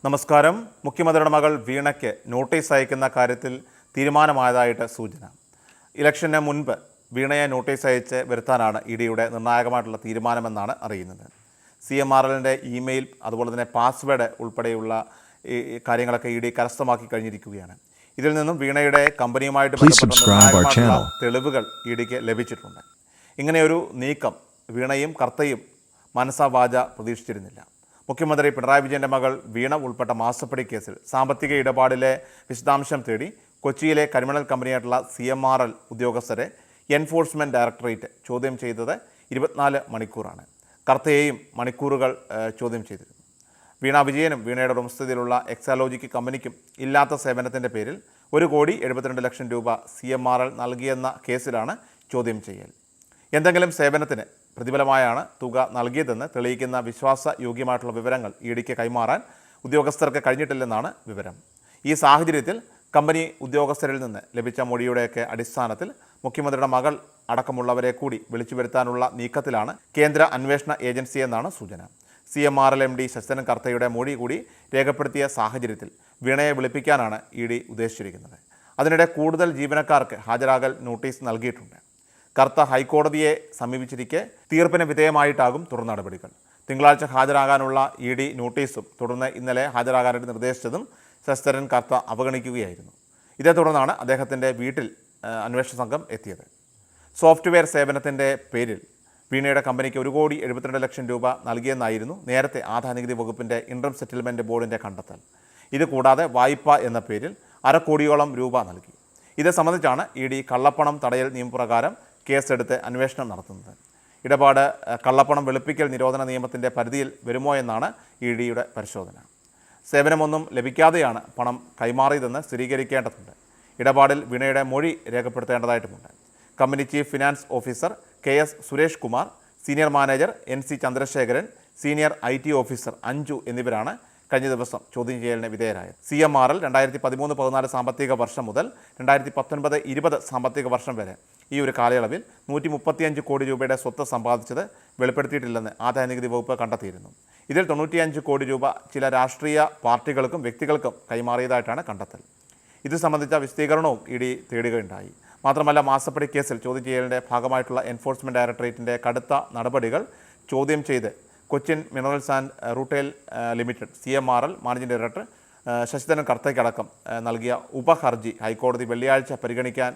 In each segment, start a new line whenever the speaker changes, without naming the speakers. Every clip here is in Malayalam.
നമസ്കാരം. മുഖ്യമന്ത്രിയുടെ മകൾ വീണയ്ക്ക് നോട്ടീസ് അയക്കുന്ന കാര്യത്തിൽ തീരുമാനമായതായിട്ട് സൂചന. ഇലക്ഷന് മുൻപ് വീണയെ നോട്ടീസ് അയച്ച് വരുത്താനാണ് ഇഡിയുടെ നിർണായകമായിട്ടുള്ള തീരുമാനമെന്നാണ് അറിയുന്നത്. CMRLൻ്റെ ഇമെയിൽ അതുപോലെ തന്നെ പാസ്വേഡ് ഉൾപ്പെടെയുള്ള കാര്യങ്ങളൊക്കെ ഇഡി കരസ്ഥമാക്കി കഴിഞ്ഞിരിക്കുകയാണ്. ഇതിൽ നിന്നും വീണയുടെ കമ്പനിയുമായിട്ട് ബന്ധപ്പെട്ട തെളിവുകൾ ഇഡിക്ക് ലഭിച്ചിട്ടുണ്ട്. ഇങ്ങനെയൊരു നീക്കം വീണയും കർത്തയും മനസ്സാവാച പ്രതീക്ഷിച്ചിരുന്നില്ല. മുഖ്യമന്ത്രി പിണറായി വിജയൻ്റെ മകൾ വീണ ഉൾപ്പെട്ട മാസപ്പടി കേസിൽ സാമ്പത്തിക ഇടപാടിലെ വിശദാംശം തേടി കൊച്ചിയിലെ കരിമണൽ കമ്പനിയായിട്ടുള്ള CMRL ഉദ്യോഗസ്ഥരെ എൻഫോഴ്സ്മെൻറ്റ് ഡയറക്ടറേറ്റ് ചോദ്യം ചെയ്തത് 24 മണിക്കൂറാണ്. കർത്തയെയും മണിക്കൂറുകൾ ചോദ്യം ചെയ്തിരുന്നു. വീണ വിജയനും വീണയുടെ ഉടമസ്ഥതയിലുള്ള എക്സാലോജിക് കമ്പനിക്കും ഇല്ലാത്ത സേവനത്തിൻ്റെ പേരിൽ 1,72,00,000 രൂപ CMRL നൽകിയെന്ന കേസിലാണ് ചോദ്യം ചെയ്യൽ. എന്തെങ്കിലും സേവനത്തിന് പ്രതിഫലമായാണ് തുക നൽകിയതെന്ന് തെളിയിക്കുന്ന വിശ്വാസയോഗ്യമായിട്ടുള്ള വിവരങ്ങൾ ഇഡിക്ക് കൈമാറാൻ ഉദ്യോഗസ്ഥർക്ക് കഴിഞ്ഞിട്ടില്ലെന്നാണ് വിവരം. ഈ സാഹചര്യത്തിൽ കമ്പനി ഉദ്യോഗസ്ഥരിൽ നിന്ന് ലഭിച്ച മൊഴിയുടെയൊക്കെ അടിസ്ഥാനത്തിൽ മുഖ്യമന്ത്രിയുടെ മകൾ അടക്കമുള്ളവരെ കൂടി വിളിച്ചു വരുത്താനുള്ള നീക്കത്തിലാണ് കേന്ദ്ര അന്വേഷണ ഏജൻസി എന്നാണ് സൂചന. CMRL MD ശശിധരൻ കർത്തയുടെ മൊഴി കൂടി രേഖപ്പെടുത്തിയ സാഹചര്യത്തിൽ വീണയെ വിളിപ്പിക്കാനാണ് ഇഡി ഉദ്ദേശിച്ചിരിക്കുന്നത്. അതിനിടെ കൂടുതൽ ജീവനക്കാർക്ക് ഹാജരാകൽ നോട്ടീസ് നൽകിയിട്ടുണ്ട്. കർത്ത ഹൈക്കോടതിയെ സമീപിച്ചിരിക്കെ തീർപ്പിന് വിധേയമായിട്ടാകും തുടർ നടപടികൾ. തിങ്കളാഴ്ച ഹാജരാകാനുള്ള ഇഡി നോട്ടീസും തുടർന്ന് ഇന്നലെ ഹാജരാകാനായിട്ട് നിർദ്ദേശിച്ചതും ശശിധരൻ കർത്ത അവഗണിക്കുകയായിരുന്നു. ഇതേ തുടർന്നാണ് അദ്ദേഹത്തിൻ്റെ വീട്ടിൽ അന്വേഷണ സംഘം എത്തിയത്. സോഫ്റ്റ്വെയർ സേവനത്തിൻ്റെ പേരിൽ വീണയുടെ കമ്പനിക്ക് 1,72,00,000 രൂപ നൽകിയെന്നായിരുന്നു നേരത്തെ ആദായനികുതി വകുപ്പിൻ്റെ ഇൻട്രം സെറ്റിൽമെൻറ്റ് ബോർഡിൻ്റെ കണ്ടെത്തൽ. ഇത് കൂടാതെ വായ്പ എന്ന പേരിൽ 1/2 കോടിയോളം രൂപ നൽകി. ഇത് സംബന്ധിച്ചാണ് ഇഡി കള്ളപ്പണം തടയൽ നിയമപ്രകാരം കേസെടുത്ത് അന്വേഷണം നടത്തുന്നത്. ഇടപാട് കള്ളപ്പണം വെളുപ്പിക്കൽ നിരോധന നിയമത്തിൻ്റെ പരിധിയിൽ വരുമോ എന്നാണ് ഇഡിയുടെ പരിശോധന. സേവനമൊന്നും ലഭിക്കാതെയാണ് പണം കൈമാറിയതെന്ന് സ്ഥിരീകരിക്കേണ്ടതുണ്ട്. ഇടപാടിൽ വീണയുടെ മൊഴി രേഖപ്പെടുത്തേണ്ടതായിട്ടുമുണ്ട്. Company chief finance officer KS Suresh Kumar, senior manager NC Chandrasekharan, senior IT officer Anju എന്നിവരാണ് കഴിഞ്ഞ ദിവസം ചോദ്യം ചെയ്യലിന് വിധേയരായത്. CMRL 2013-14 സാമ്പത്തിക വർഷം മുതൽ 2019-20 സാമ്പത്തിക വർഷം വരെ ഈ ഒരു കാലയളവിൽ 135 കോടി രൂപയുടെ സ്വത്ത് സമ്പാദിച്ചത് വെളിപ്പെടുത്തിയിട്ടില്ലെന്ന് ആദായനികുതി വകുപ്പ് കണ്ടെത്തിയിരുന്നു. ഇതിൽ 95 കോടി രൂപ ചില രാഷ്ട്രീയ പാർട്ടികൾക്കും വ്യക്തികൾക്കും കൈമാറിയതായിട്ടാണ് കണ്ടെത്തൽ. ഇത് സംബന്ധിച്ച വിശദീകരണവും ഇഡി തേടുകയുണ്ടായി. മാത്രമല്ല, മാസപ്പടി കേസിൽ ചോദ്യം ചെയ്യലിൻ്റെ ഭാഗമായിട്ടുള്ള എൻഫോഴ്സ്മെൻറ്റ് ഡയറക്ടറേറ്റിൻ്റെ കടുത്ത നടപടികൾ ചോദ്യം ചെയ്ത് Cochin minerals and rutile limited CMRL managing director Sasidharan കർത്തയ്ക്കടക്കം നൽകിയ ഉപഹർജി ഹൈക്കോടതി വെള്ളിയാഴ്ച പരിഗണിക്കാൻ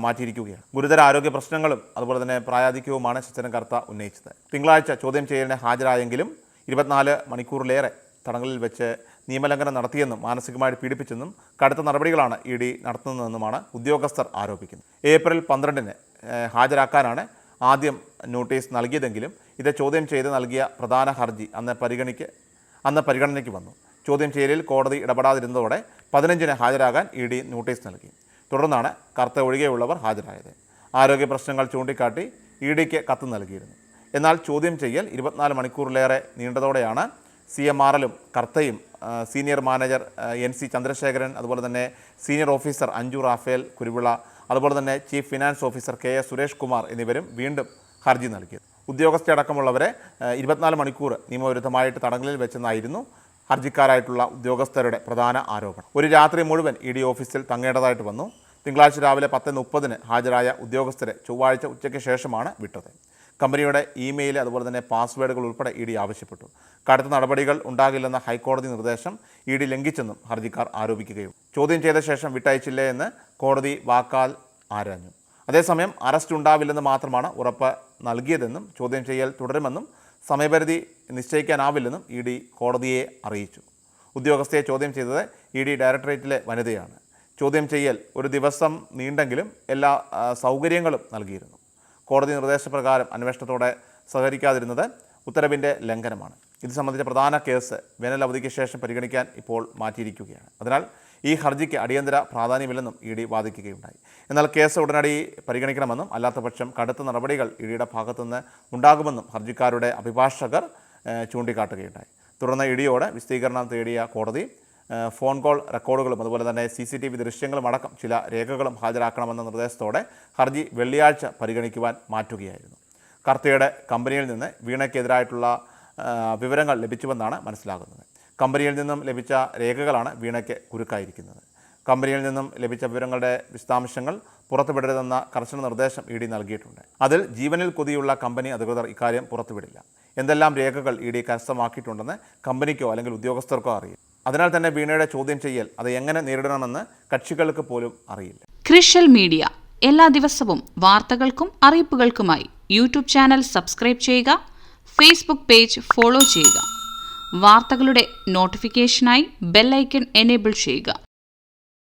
മാറ്റിയിരിക്കുകയാണ്. ഗുരുതര ആരോഗ്യ പ്രശ്നങ്ങളും അതുപോലെ തന്നെ പ്രായാധിക്യവുമാണ് ശശിധരൻ കർത്ത ഉന്നയിച്ചത്. തിങ്കളാഴ്ച ചോദ്യം ചെയ്യലിന് ഹാജരായെങ്കിലും 24 മണിക്കൂറിലേറെ തടങ്കലിൽ വെച്ച് നിയമലംഘനം നടത്തിയെന്നും മാനസികമായിട്ട് പീഡിപ്പിച്ചെന്നും കടുത്ത നടപടികളാണ് ഇഡി നടത്തുന്നതെന്നുമാണ് ഉദ്യോഗസ്ഥർ ആരോപിക്കുന്നത്. ഏപ്രിൽ 12-ന് ഹാജരാക്കാനാണ് ആദ്യം നോട്ടീസ് നൽകിയതെങ്കിലും ഇത് ചോദ്യം ചെയ്ത് നൽകിയ പ്രധാന ഹർജി അന്ന് പരിഗണനയ്ക്ക് വന്നു. ചോദ്യം ചെയ്യലിൽ കോടതി ഇടപെടാതിരുന്നതോടെ 15-ന് ഹാജരാകാൻ ഇഡി നോട്ടീസ് നൽകി. തുടർന്നാണ് കർത്ത ഒഴികെയുള്ളവർ ഹാജരായത്. ആരോഗ്യ പ്രശ്നങ്ങൾ ചൂണ്ടിക്കാട്ടി ഇഡിക്ക് കത്ത് നൽകിയിരുന്നു. എന്നാൽ ചോദ്യം ചെയ്യൽ 24 മണിക്കൂറിലേറെ നീണ്ടതോടെയാണ് CMRLും കർത്തയും സീനിയർ മാനേജർ NC ചന്ദ്രശേഖരൻ, അതുപോലെ തന്നെ സീനിയർ ഓഫീസർ അഞ്ജു റാഫേൽ കുരുവിള, അതുപോലെ തന്നെ chief finance officer KS Suresh Kumar എന്നിവരും വീണ്ടും ഹർജി നൽകിയത്. ഉദ്യോഗസ്ഥയടക്കമുള്ളവരെ 24 മണിക്കൂർ നിയമവിരുദ്ധമായിട്ട് തടങ്കലിൽ വെച്ചെന്നായിരുന്നു ഹർജിക്കാരായിട്ടുള്ള ഉദ്യോഗസ്ഥരുടെ പ്രധാന ആരോപണം. ഒരു രാത്രി മുഴുവൻ ഇഡി ഓഫീസിൽ തങ്ങേണ്ടതായിട്ട് വന്നു. തിങ്കളാഴ്ച രാവിലെ 10:30-ന് ഹാജരായ ഉദ്യോഗസ്ഥരെ ചൊവ്വാഴ്ച ഉച്ചയ്ക്ക് ശേഷമാണ് വിട്ടത്. കമ്പനിയുടെ ഇമെയിൽ അതുപോലെ തന്നെ പാസ്വേഡുകൾ ഉൾപ്പെടെ ഇഡി ആവശ്യപ്പെട്ടു. കടുത്ത നടപടികൾ ഉണ്ടാകില്ലെന്ന ഹൈക്കോടതി നിർദ്ദേശം ഇഡി ലംഘിച്ചെന്നും ഹർജിക്കാർ ആരോപിക്കുകയും ചോദ്യം ചെയ്ത ശേഷം വിട്ടയച്ചില്ലേ എന്ന് കോടതി വാക്കാൽ ആരാഞ്ഞു. അതേസമയം അറസ്റ്റ് ഉണ്ടാവില്ലെന്ന് മാത്രമാണ് ഉറപ്പ് നൽകിയതെന്നും ചോദ്യം ചെയ്യൽ തുടരുമെന്നും സമയപരിധി നിശ്ചയിക്കാനാവില്ലെന്നും ഇഡി കോടതിയെ അറിയിച്ചു. ഉദ്യോഗസ്ഥയെ ചോദ്യം ചെയ്തത് ഇഡി ഡയറക്ടറേറ്റിലെ വനിതയാണ്. ചോദ്യം ചെയ്യൽ ഒരു ദിവസം നീണ്ടെങ്കിലും എല്ലാ സൗകര്യങ്ങളും നൽകിയിരുന്നു. കോടതി നിർദ്ദേശപ്രകാരം അന്വേഷണത്തോടെ സഹകരിക്കാതിരുന്നത് ഉത്തരവിൻ്റെ ലംഘനമാണ്. ഇത് സംബന്ധിച്ച പ്രധാന കേസ് വേനൽ അവധിക്ക് ശേഷം പരിഗണിക്കാൻ ഇപ്പോൾ മാറ്റിയിരിക്കുകയാണ്. അതിനാൽ ഈ ഹർജിക്ക് അടിയന്തര പ്രാധാന്യമില്ലെന്നും ഇഡി വാദിക്കുകയുണ്ടായി. എന്നാൽ കേസ് ഉടനടി പരിഗണിക്കണമെന്നും അല്ലാത്തപക്ഷം കടുത്ത നടപടികൾ ഇഡിയുടെ ഭാഗത്തുനിന്ന് ഉണ്ടാകുമെന്നും ഹർജിക്കാരുടെ അഭിഭാഷകർ ചൂണ്ടിക്കാട്ടുകയുണ്ടായി. തുടർന്ന് ഇഡിയോട് വിശദീകരണം തേടിയ കോടതി ഫോൺ കോൾ റെക്കോർഡുകളും അതുപോലെ തന്നെ CCTV ദൃശ്യങ്ങളും അടക്കം ചില രേഖകളും ഹാജരാക്കണമെന്ന നിർദ്ദേശത്തോടെ ഹർജി വെള്ളിയാഴ്ച പരിഗണിക്കുവാൻ മാറ്റുകയായിരുന്നു. കർത്തയുടെ കമ്പനിയിൽ നിന്ന് വീണയ്ക്കെതിരായിട്ടുള്ള വിവരങ്ങൾ ലഭിച്ചുവെന്നാണ് മനസ്സിലാകുന്നത്. കമ്പനിയിൽ നിന്നും ലഭിച്ച രേഖകളാണ് വീണയ്ക്ക് കുരുക്കായിരിക്കുന്നത്. കമ്പനിയിൽ നിന്നും ലഭിച്ച വിവരങ്ങളുടെ വിശദാംശങ്ങൾ പുറത്തുവിടരുതെന്ന കർശന നിർദ്ദേശം ഇ ഡി നൽകിയിട്ടുണ്ട്. അതിൽ ജീവനിൽ കൊതിയുള്ള കമ്പനി അധികൃതർ ഇക്കാര്യം പുറത്തുവിടില്ല. എന്തെല്ലാം രേഖകൾ ഇ ഡി കരസ്ഥമാക്കിയിട്ടുണ്ടെന്ന് കമ്പനിക്കോ അല്ലെങ്കിൽ ഉദ്യോഗസ്ഥർക്കോ അറിയില്ല. അതിനാൽ തന്നെ വീണയുടെ ചോദ്യം ചെയ്യൽ അത് എങ്ങനെ നേരിടണമെന്ന് കക്ഷികൾക്ക് പോലും അറിയില്ല.
ക്രിഷ്യൽ മീഡിയ എല്ലാ ദിവസവും വാർത്തകൾക്കും അറിയിപ്പുകൾക്കുമായി യൂട്യൂബ് ചാനൽ സബ്സ്ക്രൈബ് ചെയ്യുക, ഫേസ്ബുക്ക് പേജ് ഫോളോ ചെയ്യുക. വാർത്തകളുടെ നോട്ടിഫിക്കേഷനായി ബെൽ ഐക്കൺ എനേബിൾ ചെയ്യുക.